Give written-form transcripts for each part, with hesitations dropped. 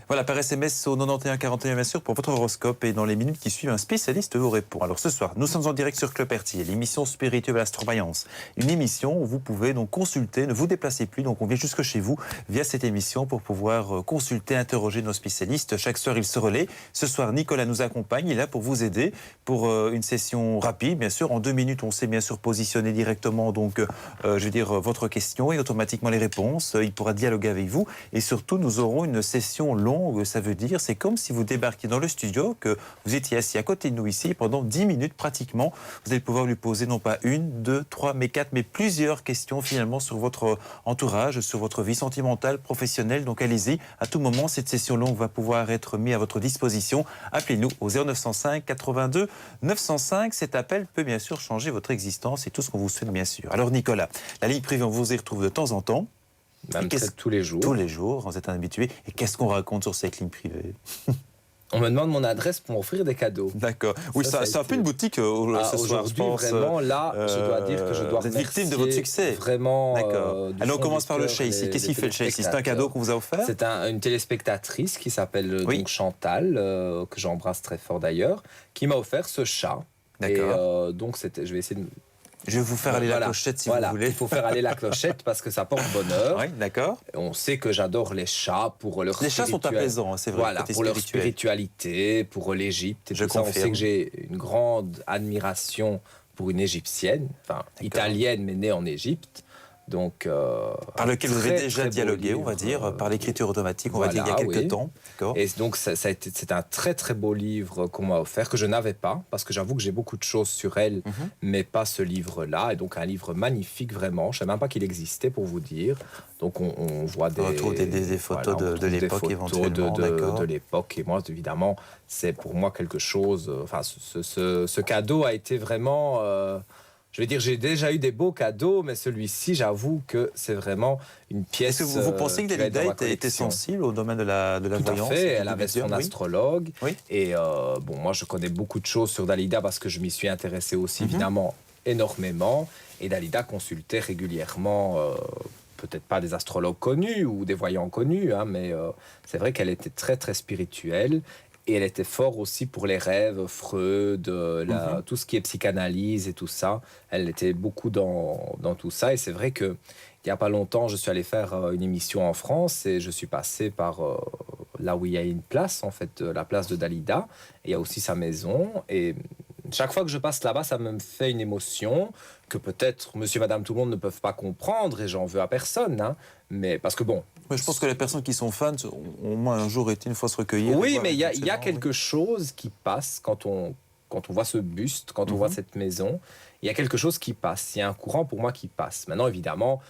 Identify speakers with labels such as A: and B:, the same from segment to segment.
A: Voilà, par SMS au 91 41 bien sûr pour votre horoscope et dans les minutes qui suivent, un spécialiste vous répond. Alors ce soir, nous sommes en direct sur Club RTL, l'émission spirituelle de l'astrovoyance. Une émission où vous pouvez donc consulter, ne vous déplacez plus, donc on vient jusque chez vous via cette émission pour pouvoir consulter, interroger nos spécialistes. Chaque soir, il se relaie. Ce soir, Nicolas nous accompagne, il est là pour vous aider pour une session rapide, bien sûr. En 2 minutes, on sait bien sûr positionner directement donc, votre question et automatiquement les réponses. Il pourra dialoguer avec vous et surtout, nous aurons une session longue. Ça veut dire, c'est comme si vous débarquiez dans le studio, que vous étiez assis à côté de nous ici pendant 10 minutes pratiquement. Vous allez pouvoir lui poser non pas 1, 2, 3, mais 4, mais plusieurs questions finalement sur votre entourage, sur votre vie sentimentale, professionnelle. Donc allez-y, à tout moment, cette session longue va pouvoir être mise à votre disposition. Appelez-nous au 0905 82 905. Cet appel peut bien sûr changer votre existence et tout ce qu'on vous souhaite bien sûr. Alors Nicolas, la ligne privée, on vous y retrouve de temps en temps.
B: Même tous les jours.
A: Tous les jours, vous êtes un habitué. Et qu'est-ce qu'on raconte sur cette ligne privée?
B: On me demande mon adresse pour m'offrir des cadeaux.
A: D'accord. Oui, c'est un peu une boutique ce soir, je pense.
B: Vraiment, là, je dois dire que je dois
A: remercier victime de votre succès.
B: Vraiment.
A: D'accord. Alors, on commence par le chat ici. Qu'est-ce qu'il fait le chat ici? C'est un cadeau qu'on vous a offert?
B: C'est une téléspectatrice qui s'appelle donc Chantal, que j'embrasse très fort d'ailleurs, qui m'a offert ce chat.
A: D'accord.
B: Et donc, je vais essayer de...
A: Je vais vous faire aller la clochette si vous voulez.
B: Il faut faire aller la clochette parce que ça porte bonheur.
A: Oui, d'accord.
B: On sait que j'adore les chats pour leur
A: Les chats sont apaisants, c'est vrai.
B: Voilà, pour leur spiritualité, pour l'Égypte. On sait que j'ai une grande admiration pour une Égyptienne, enfin italienne mais née en Égypte. Donc,
A: par lequel vous avez déjà dialogué, on va dire, par l'écriture automatique, on va dire, il y a quelques temps.
B: Et donc, c'est un très très beau livre qu'on m'a offert, que je n'avais pas, parce que j'avoue que j'ai beaucoup de choses sur elle, mais pas ce livre-là. Et donc, un livre magnifique, vraiment. Je ne savais même pas qu'il existait, pour vous dire. Donc, on voit des...
A: On retrouve des photos de l'époque, éventuellement.
B: De l'époque. Et moi, évidemment, c'est pour moi quelque chose... Enfin, ce cadeau a été vraiment... je veux dire, j'ai déjà eu des beaux cadeaux, mais celui-ci, j'avoue que c'est vraiment une pièce.
A: Est-ce que vous pensez que Dalida était sensible au domaine de la voyance?
B: Tout à fait, elle avait son astrologue.
A: Oui.
B: Et moi, je connais beaucoup de choses sur Dalida parce que je m'y suis intéressé aussi, évidemment, énormément. Et Dalida consultait régulièrement, peut-être pas des astrologues connus ou des voyants connus, hein, mais c'est vrai qu'elle était très, très spirituelle. Et elle était fort aussi pour les rêves, Freud, tout ce qui est psychanalyse et tout ça. Elle était beaucoup dans tout ça. Et c'est vrai qu'il n'y a pas longtemps, je suis allé faire une émission en France et je suis passé par là où il y a une place, en fait, la place de Dalida. Et il y a aussi sa maison. Et chaque fois que je passe là-bas, ça me fait une émotion que peut-être monsieur, madame, tout le monde ne peuvent pas comprendre et j'en veux à personne. Hein. Mais parce que bon...
A: Je pense que les personnes qui sont fans ont au moins un jour été une fois se recueillir.
B: Oui, mais il y a quelque chose qui passe quand on voit ce buste, quand on voit cette maison. Il y a quelque chose qui passe. Il y a un courant pour moi qui passe. Maintenant, évidemment,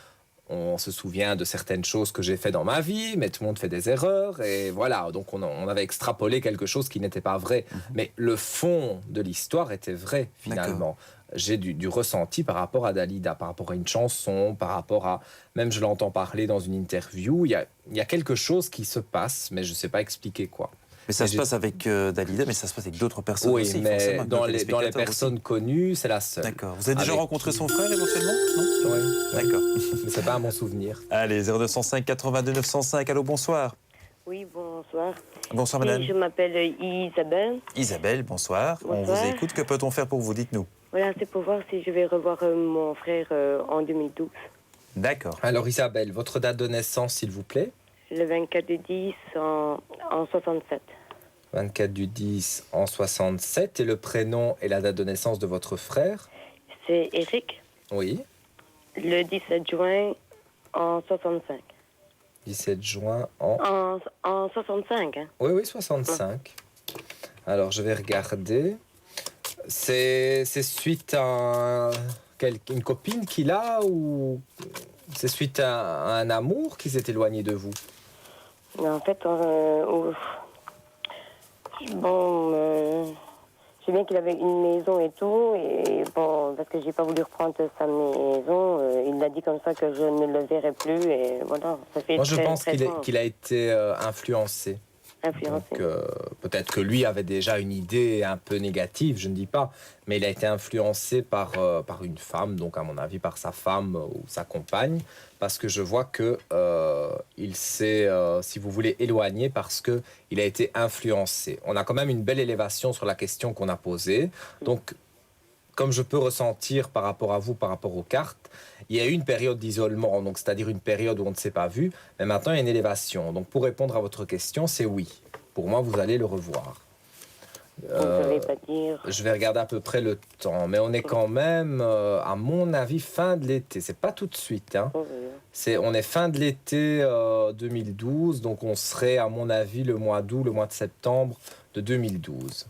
B: on se souvient de certaines choses que j'ai fait dans ma vie, mais tout le monde fait des erreurs. Et voilà, donc on avait extrapolé quelque chose qui n'était pas vrai. Mais le fond de l'histoire était vrai, finalement. J'ai du ressenti par rapport à Dalida, par rapport à une chanson, par rapport à... Même je l'entends parler dans une interview. Il y a quelque chose qui se passe, mais je ne sais pas expliquer quoi.
A: Mais ça se passe avec Dalida, mais ça se passe avec d'auttres personnes aussi.
B: Oui, mais dans les personnes connues, c'est la seule.
A: D'accord. Vous avez déjà rencontré son frère éventuellement? Non.
B: Oui.
A: D'accord.
B: Mais c'est pas à mon souvenir.
A: Allez, 0205 82 905. Allô, bonsoir.
C: Oui, bonsoir.
A: Bonsoir, madame.
C: Je m'appelle Isabelle.
A: Isabelle, bonsoir. On vous écoute. Que peut-on faire pour vous? Dites-nous.
C: Voilà, c'est pour voir si je vais revoir mon frère en 2012.
A: D'accord.
B: Alors, Isabelle, votre date de naissance, s'il vous plaît?
C: Le 24 du 10 en 67.
B: 24 du 10 en 67. Et le prénom et la date de naissance de votre frère?
C: C'est Eric.
B: Oui.
C: Le 17 juin en 65.
B: 17 juin en
C: 65, hein?
B: Oui, 65. Alors, je vais regarder. C'est suite à une copine qu'il a ou c'est suite à un amour qui s'est éloigné de vous?
C: En fait, je sais bien qu'il avait une maison et tout, et bon, parce que j'ai pas voulu reprendre sa maison, il a dit comme ça que je ne le verrai plus, et voilà. Ça fait
B: moi, je pense qu'il a été influencé.
C: Influencé.
B: Donc, peut-être que lui avait déjà une idée un peu négative, je ne dis pas, mais il a été influencé par une femme, donc à mon avis par sa femme ou sa compagne, parce que je vois que il s'est, si vous voulez, éloigné parce que il a été influencé. On a quand même une belle élévation sur la question qu'on a posée, donc comme je peux ressentir par rapport à vous, par rapport aux cartes, il y a eu une période d'isolement, donc c'est-à-dire une période où on ne s'est pas vu, mais maintenant il y a une élévation. Donc pour répondre à votre question, c'est oui. Pour moi, vous allez le revoir.
C: Donc, je vais pas dire.
B: Je vais regarder à peu près le temps, mais on est quand même, à mon avis, fin de l'été. C'est pas tout de suite, hein.
C: Oh, oui.
B: On est fin de l'été 2012, donc on serait, à mon avis, le mois d'août, le mois de septembre de 2012.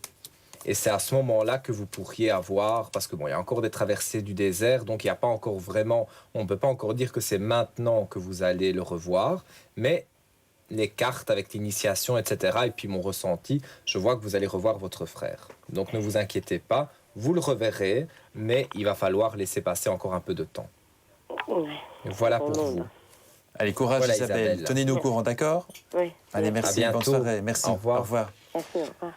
B: Et c'est à ce moment-là que vous pourriez avoir, parce que bon, il y a encore des traversées du désert, donc il n'y a pas encore vraiment, on ne peut pas encore dire que c'est maintenant que vous allez le revoir, mais les cartes avec l'initiation, etc., et puis mon ressenti, je vois que vous allez revoir votre frère. Donc ne vous inquiétez pas, vous le reverrez, mais il va falloir laisser passer encore un peu de temps.
C: Ouais.
B: Voilà pour
C: non,
B: vous.
C: non.
A: Allez, courage
B: Voilà,
A: Isabelle.
B: Isabelle.
A: Tenez-nous au courant, d'accord?
C: Oui.
A: Allez, merci, bonne
B: bientôt.
A: soirée. Merci,
B: Au revoir.
A: Au revoir.
C: Merci, au revoir.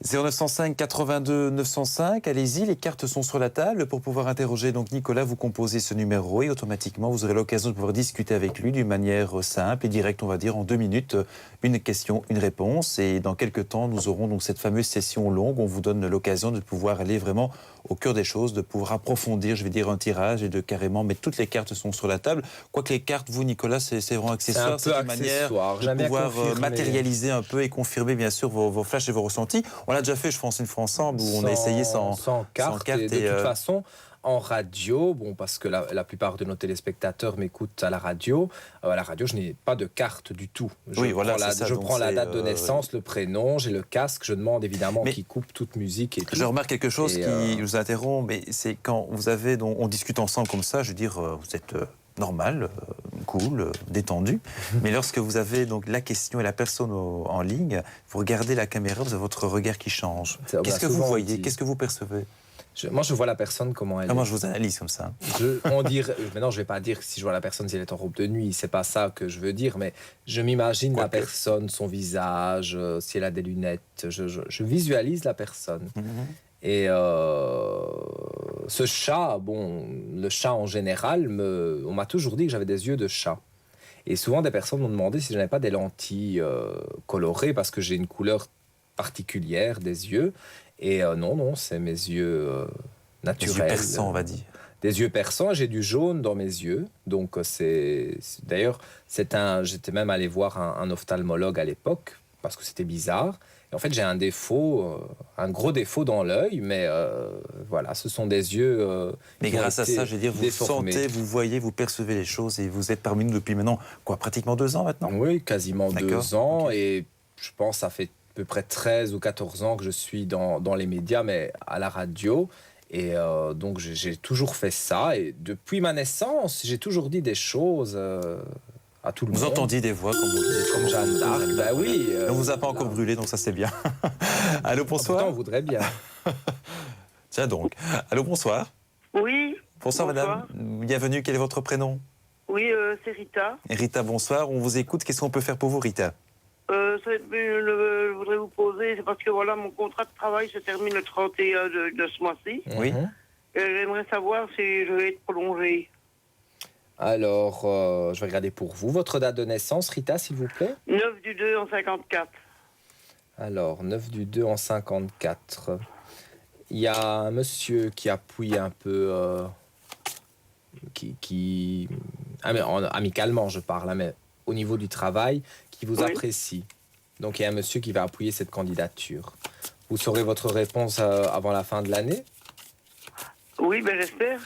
A: 0905 82 905, allez-y, les cartes sont sur la table. Pour pouvoir interroger donc Nicolas, vous composez ce numéro et automatiquement vous aurez l'occasion de pouvoir discuter avec lui d'une manière simple et directe, on va dire en 2 minutes, une question, une réponse. Et dans quelques temps, nous aurons donc cette fameuse session longue. On vous donne l'occasion de pouvoir aller vraiment au cœur des choses, de pouvoir approfondir, je vais dire, un tirage et de carrément mettre toutes les cartes sont sur la table. Quoique les cartes, vous Nicolas, c'est vraiment accessoire,
B: C'est un peu
A: une manière
B: accessoire.
A: de
B: J'aime bien
A: pouvoir
B: confirmer.
A: matérialiser un peu et confirmer bien sûr vos flashs et vos ressentis. On l'a déjà fait, je pense, une fois ensemble où on a essayé sans
B: carte. Et de toute façon, en radio, bon, parce que la plupart de nos téléspectateurs m'écoutent à la radio, je n'ai pas de carte du tout. Je prends la date de naissance, le prénom, j'ai le casque, je demande évidemment qu'il coupe toute musique et tout.
A: Je remarque quelque chose qui vous interrompt, mais c'est quand vous avez, donc, on discute ensemble comme ça, je veux dire, vous êtes normal, cool, détendu, mais lorsque vous avez donc la question et la personne en ligne, vous regardez la caméra, vous avez votre regard qui change. Qu'est-ce que vous voyez? Qu'est-ce que vous percevez?
B: Moi, je vois la personne comment elle est.
A: Moi, je vous analyse comme ça.
B: Maintenant, je vais pas dire si je vois la personne si elle est en robe de nuit, c'est pas ça que je veux dire, mais je m'imagine la personne, son visage, si elle a des lunettes, je visualise la personne. Et ce chat, bon, le chat en général, on m'a toujours dit que j'avais des yeux de chat. Et souvent, des personnes m'ont demandé si je n'avais pas des lentilles colorées parce que j'ai une couleur particulière des yeux. Et non, c'est mes yeux naturels.
A: Des yeux perçants, on va dire.
B: Des yeux perçants, j'ai du jaune dans mes yeux. Donc, d'ailleurs, j'étais même allé voir un ophtalmologue à l'époque parce que c'était bizarre. Et en fait, j'ai un défaut, un gros défaut dans l'œil, mais voilà, ce sont des yeux.
A: Mais grâce à ça, je veux dire, vous
B: déformés.
A: sentez, vous voyez, vous percevez les choses et vous êtes parmi nous depuis maintenant, pratiquement 2 ans maintenant?
B: Oui, quasiment 2 ans.
A: Okay.
B: Et je pense que ça fait à peu près 13 ou 14 ans que je suis dans les médias, mais à la radio. Et donc, j'ai toujours fait ça. Et depuis ma naissance, j'ai toujours dit des choses à tout le monde.
A: Vous entendiez des voix, comme vous dites.
B: Comme Jeanne d'Arc, ben oui.
A: On ne vous a pas encore brûlé, donc ça c'est bien. Allô, bonsoir.
B: Pourtant, on voudrait bien.
A: Tiens donc. Allô, bonsoir.
D: Oui.
A: Bonsoir, madame. Bienvenue, quel est votre prénom?
D: Oui, c'est Rita.
A: Rita, bonsoir. On vous écoute. Qu'est-ce qu'on peut faire pour vous, Rita?
D: Je voudrais vous poser, c'est parce que voilà, mon contrat de travail se termine le 31 de ce mois-ci.
A: Oui.
D: J'aimerais savoir si je vais être prolongée.
B: Alors, je vais regarder pour vous. Votre date de naissance, Rita, s'il vous plaît?
D: 9/2 en 54.
B: Alors, 9/2 en 54. Il y a un monsieur qui appuie un peu... amicalement, je parle, hein, mais au niveau du travail, qui vous apprécie. Donc, il y a un monsieur qui va appuyer cette candidature. Vous saurez votre réponse avant la fin de l'année?
D: Oui, ben j'espère.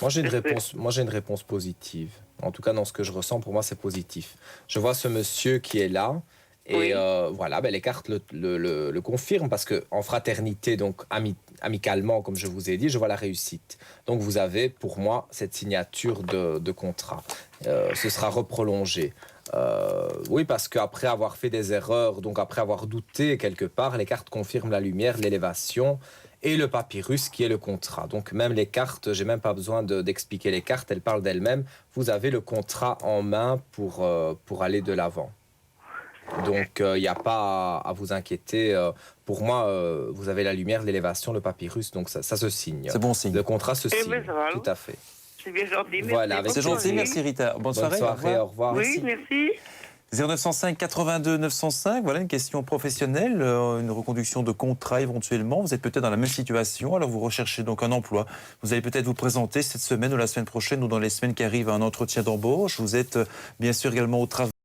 B: Moi, j'ai une réponse positive. En tout cas, dans ce que je ressens, pour moi, c'est positif. Je vois ce monsieur qui est là. Et voilà, les cartes le confirment parce qu'en fraternité, donc amicalement, comme je vous ai dit, je vois la réussite. Donc, vous avez, pour moi, cette signature de contrat. Ce sera reprolongé. Oui, parce qu'après avoir fait des erreurs, donc après avoir douté quelque part, les cartes confirment la lumière, l'élévation et le papyrus qui est le contrat. Donc même les cartes, j'ai même pas besoin d'expliquer les cartes, elles parlent d'elles-mêmes. Vous avez le contrat en main pour aller de l'avant. Donc, il n'y a pas à vous inquiéter. Pour moi, vous avez la lumière, l'élévation, le papyrus, donc ça se signe.
A: C'est bon signe.
B: Le contrat se signe,
D: ben, ça va, alors.
B: tout à fait.
D: C'est bien gentil.
B: Voilà, avec
A: C'est gentil,
B: plaisir.
A: merci Rita. Bonne
B: Bonne
A: soirée.
B: soirée, au revoir.
D: Oui, merci.
A: 0905 82 905, voilà une question professionnelle, une reconduction de contrat éventuellement. Vous êtes peut-être dans la même situation, alors vous recherchez donc un emploi. Vous allez peut-être vous présenter cette semaine ou la semaine prochaine ou dans les semaines qui arrivent à un entretien d'embauche. Vous êtes bien sûr également au travail.